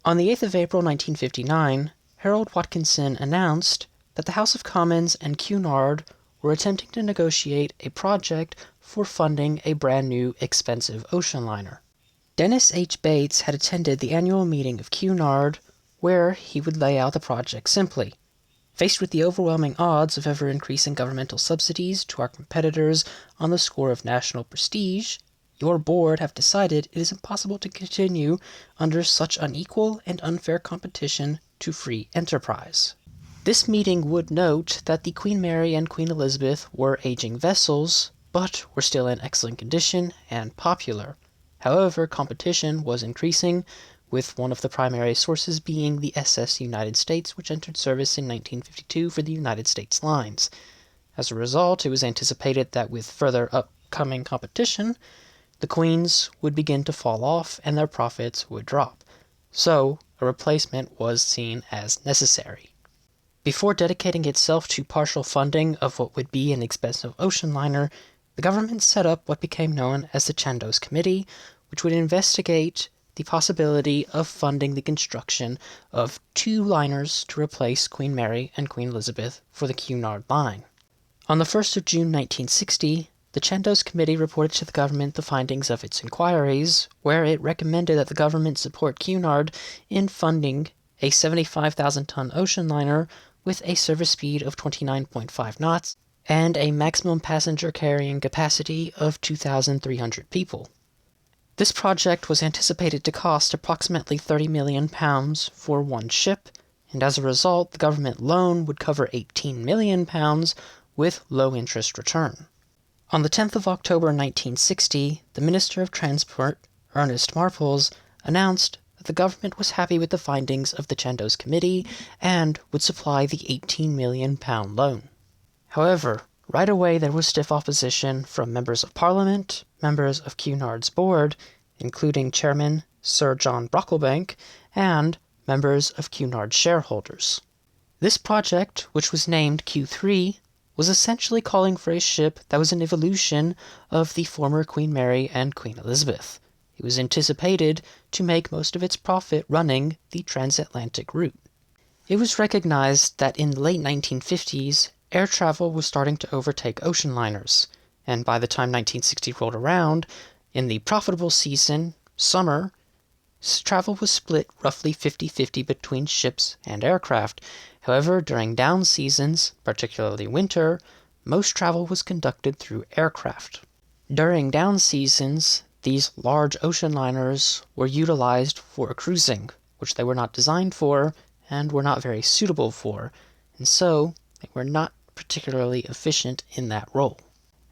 On the 8th of April 1959, Harold Watkinson announced that the House of Commons and Cunard were attempting to negotiate a project for funding a brand new, expensive ocean liner. Dennis H. Bates had attended the annual meeting of Cunard, where he would lay out the project simply. Faced with the overwhelming odds of ever-increasing governmental subsidies to our competitors on the score of national prestige, your board have decided it is impossible to continue under such unequal and unfair competition to free enterprise. This meeting would note that the Queen Mary and Queen Elizabeth were aging vessels, but were still in excellent condition and popular. However, competition was increasing, with one of the primary sources being the SS United States, which entered service in 1952 for the United States lines. As a result, it was anticipated that with further upcoming competition, the Queens would begin to fall off and their profits would drop. So, a replacement was seen as necessary. Before dedicating itself to partial funding of what would be an expensive ocean liner, the government set up what became known as the Chandos Committee, which would investigate the possibility of funding the construction of 2 liners to replace Queen Mary and Queen Elizabeth for the Cunard line. On the 1st of June 1960, the Chandos Committee reported to the government the findings of its inquiries, where it recommended that the government support Cunard in funding a 75,000-ton ocean liner with a service speed of 29.5 knots and a maximum passenger carrying capacity of 2,300 people. This project was anticipated to cost approximately £30 million for one ship, and as a result, the government loan would cover £18 million with low interest return. On the 10th of October 1960, the Minister of Transport, Ernest Marples, announced that the government was happy with the findings of the Chandos Committee and would supply the £18 million loan. However, right away there was stiff opposition from members of Parliament, members of Cunard's board, including Chairman Sir John Brocklebank, and members of Cunard's shareholders. This project, which was named Q3, was essentially calling for a ship that was an evolution of the former Queen Mary and Queen Elizabeth. It was anticipated to make most of its profit running the transatlantic route. It was recognized that in the late 1950s, air travel was starting to overtake ocean liners, and by the time 1960 rolled around, in the profitable season, summer, travel was split roughly 50-50 between ships and aircraft. However, during down seasons, particularly winter, most travel was conducted through aircraft. During down seasons, these large ocean liners were utilized for cruising, which they were not designed for and were not very suitable for, and so they were not particularly efficient in that role.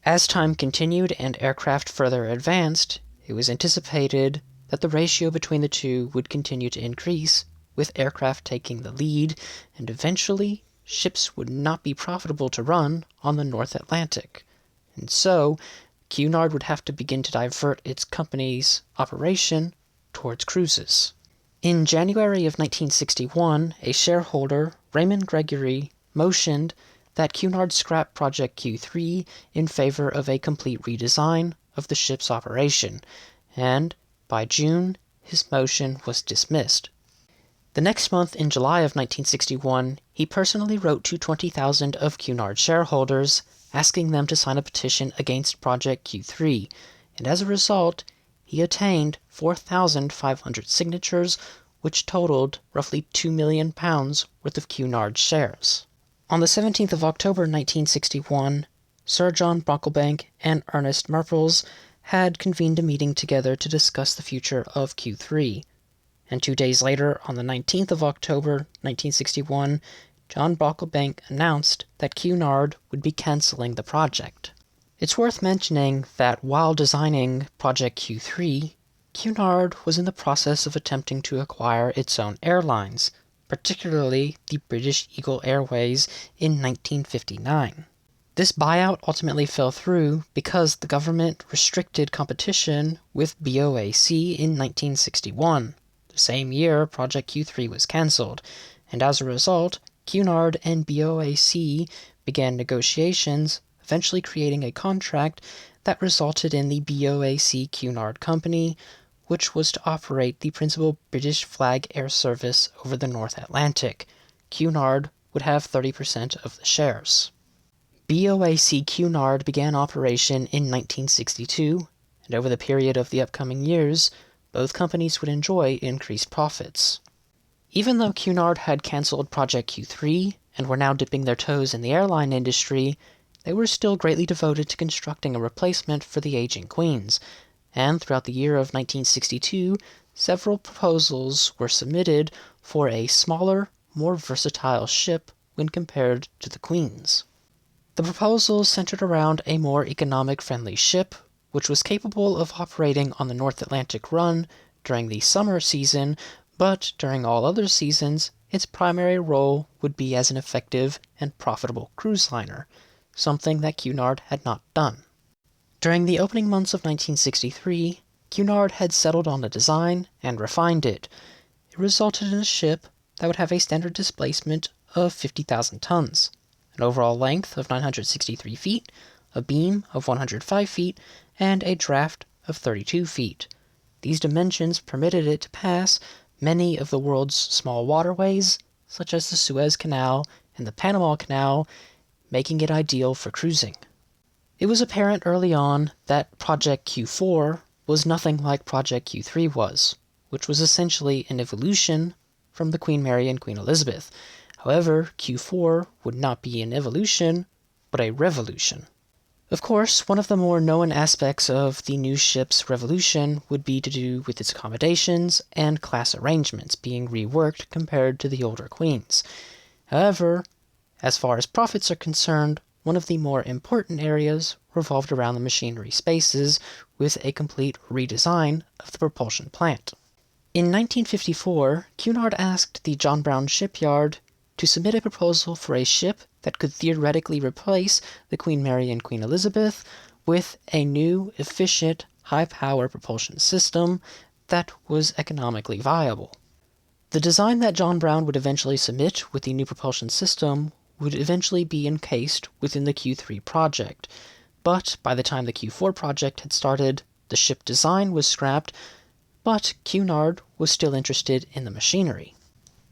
As time continued and aircraft further advanced, it was anticipated that the ratio between the two would continue to increase, with aircraft taking the lead, and eventually ships would not be profitable to run on the North Atlantic. And so, Cunard would have to begin to divert its company's operation towards cruises. In January of 1961, a shareholder, Raymond Gregory, motioned that Cunard scrap Project Q3 in favor of a complete redesign of the ship's operation, and by June, his motion was dismissed. The next month, in July of 1961, he personally wrote to 20,000 of Cunard shareholders, asking them to sign a petition against Project Q3, and as a result, he attained 4,500 signatures, which totaled roughly £2 million worth of Cunard shares. On the 17th of October 1961, Sir John Brocklebank and Ernest Marples had convened a meeting together to discuss the future of Q3, and 2 days later, on the 19th of October 1961, John Brocklebank announced that Cunard would be cancelling the project. It's worth mentioning that while designing Project Q3, Cunard was in the process of attempting to acquire its own airlines, particularly the British Eagle Airways in 1959. This buyout ultimately fell through because the government restricted competition with BOAC in 1961. The same year, Project Q3 was cancelled, and as a result, Cunard and BOAC began negotiations, eventually creating a contract that resulted in the BOAC Cunard Company, which was to operate the principal British flag air service over the North Atlantic. Cunard would have 30% of the shares. BOAC Cunard began operation in 1962, and over the period of the upcoming years, both companies would enjoy increased profits. Even though Cunard had cancelled Project Q3 and were now dipping their toes in the airline industry, they were still greatly devoted to constructing a replacement for the aging Queens, and throughout the year of 1962, several proposals were submitted for a smaller, more versatile ship when compared to the Queens. The proposals centered around a more economic-friendly ship, which was capable of operating on the North Atlantic run during the summer season, but during all other seasons, its primary role would be as an effective and profitable cruise liner, something that Cunard had not done. During the opening months of 1963, Cunard had settled on a design and refined it. It resulted in a ship that would have a standard displacement of 50,000 tons, an overall length of 963 feet, a beam of 105 feet, and a draft of 32 feet. These dimensions permitted it to pass many of the world's small waterways, such as the Suez Canal and the Panama Canal, making it ideal for cruising. It was apparent early on that Project Q4 was nothing like Project Q3 was, which was essentially an evolution from the Queen Mary and Queen Elizabeth. However, Q4 would not be an evolution, but a revolution. Of course, one of the more known aspects of the new ship's revolution would be to do with its accommodations and class arrangements being reworked compared to the older Queens. However, as far as profits are concerned, one of the more important areas revolved around the machinery spaces with a complete redesign of the propulsion plant. In 1954, Cunard asked the John Brown shipyard to submit a proposal for a ship that could theoretically replace the Queen Mary and Queen Elizabeth with a new, efficient, high-power propulsion system that was economically viable. The design that John Brown would eventually submit with the new propulsion system would eventually be encased within the Q3 project, but by the time the Q4 project had started, the ship design was scrapped, but Cunard was still interested in the machinery.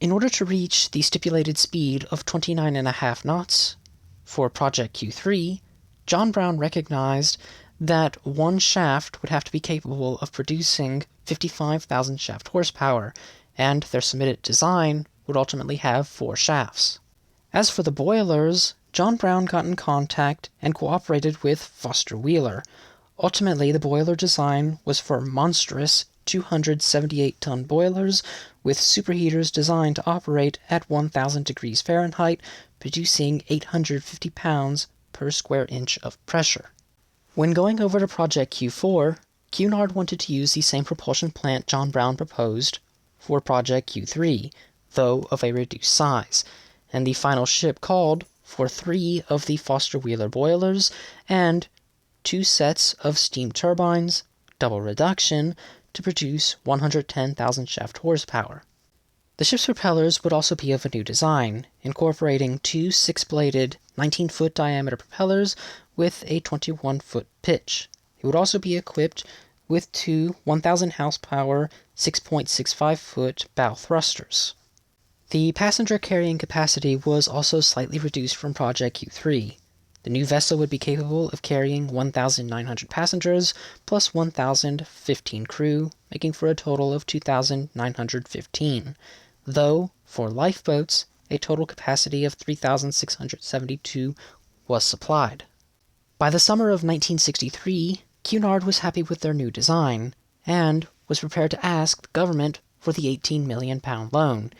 In order to reach the stipulated speed of 29.5 knots for Project Q3, John Brown recognized that one shaft would have to be capable of producing 55,000 shaft horsepower, and their submitted design would ultimately have 4 shafts. As for the boilers, John Brown got in contact and cooperated with Foster Wheeler. Ultimately, the boiler design was for monstrous 278-ton boilers with superheaters designed to operate at 1,000 degrees Fahrenheit, producing 850 pounds per square inch of pressure. When going over to Project Q4, Cunard wanted to use the same propulsion plant John Brown proposed for Project Q3, though of a reduced size, and the final ship called for 3 of the Foster Wheeler boilers and 2 sets of steam turbines, double reduction, to produce 110,000 shaft horsepower. The ship's propellers would also be of a new design, incorporating 2 6-bladed 19-foot diameter propellers with a 21-foot pitch. It would also be equipped with 2 1,000 horsepower 6.65-foot bow thrusters. The passenger carrying capacity was also slightly reduced from Project Q3. The new vessel would be capable of carrying 1,900 passengers plus 1,015 crew, making for a total of 2,915, though, for lifeboats, a total capacity of 3,672 was supplied. By the summer of 1963, Cunard was happy with their new design, and was prepared to ask the government for the £18 million loan.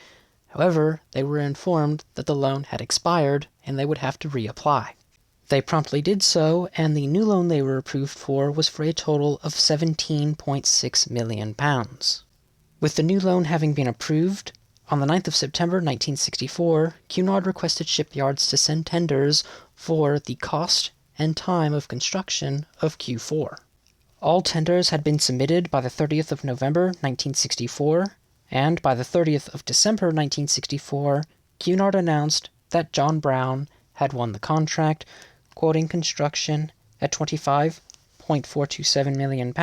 However, they were informed that the loan had expired and they would have to reapply. They promptly did so, and the new loan they were approved for was for a total of £17.6 million. With the new loan having been approved, on the 9th of September 1964, Cunard requested shipyards to send tenders for the cost and time of construction of Q4. All tenders had been submitted by the 30th of November 1964, and by the 30th of December 1964, Cunard announced that John Brown had won the contract, quoting construction at £25.427 million,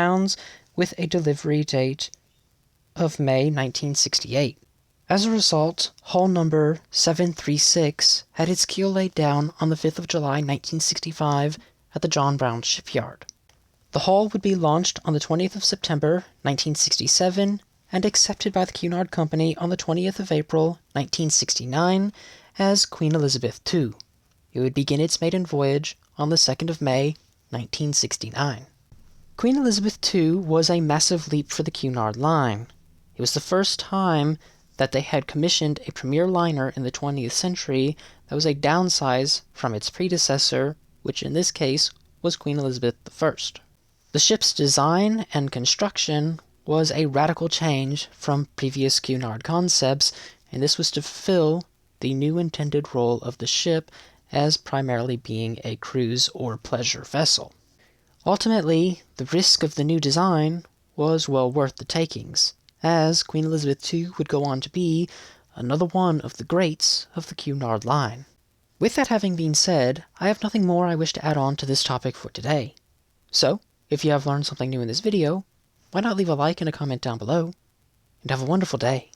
with a delivery date of May 1968. As a result, hull number 736 had its keel laid down on the 5th of July 1965 at the John Brown shipyard. The hull would be launched on the 20th of September 1967 and accepted by the Cunard Company on the 20th of April 1969 as Queen Elizabeth II. It would begin its maiden voyage on the 2nd of May 1969. Queen Elizabeth II was a massive leap for the Cunard line. It was the first time that they had commissioned a premier liner in the 20th century that was a downsize from its predecessor, which in this case was Queen Elizabeth I. The ship's design and construction was a radical change from previous Cunard concepts, and this was to fulfill the new intended role of the ship as primarily being a cruise or pleasure vessel. Ultimately, the risk of the new design was well worth the takings, as Queen Elizabeth II would go on to be another one of the greats of the Cunard line. With that having been said, I have nothing more I wish to add on to this topic for today. So, if you have learned something new in this video, why not leave a like and a comment down below, and have a wonderful day.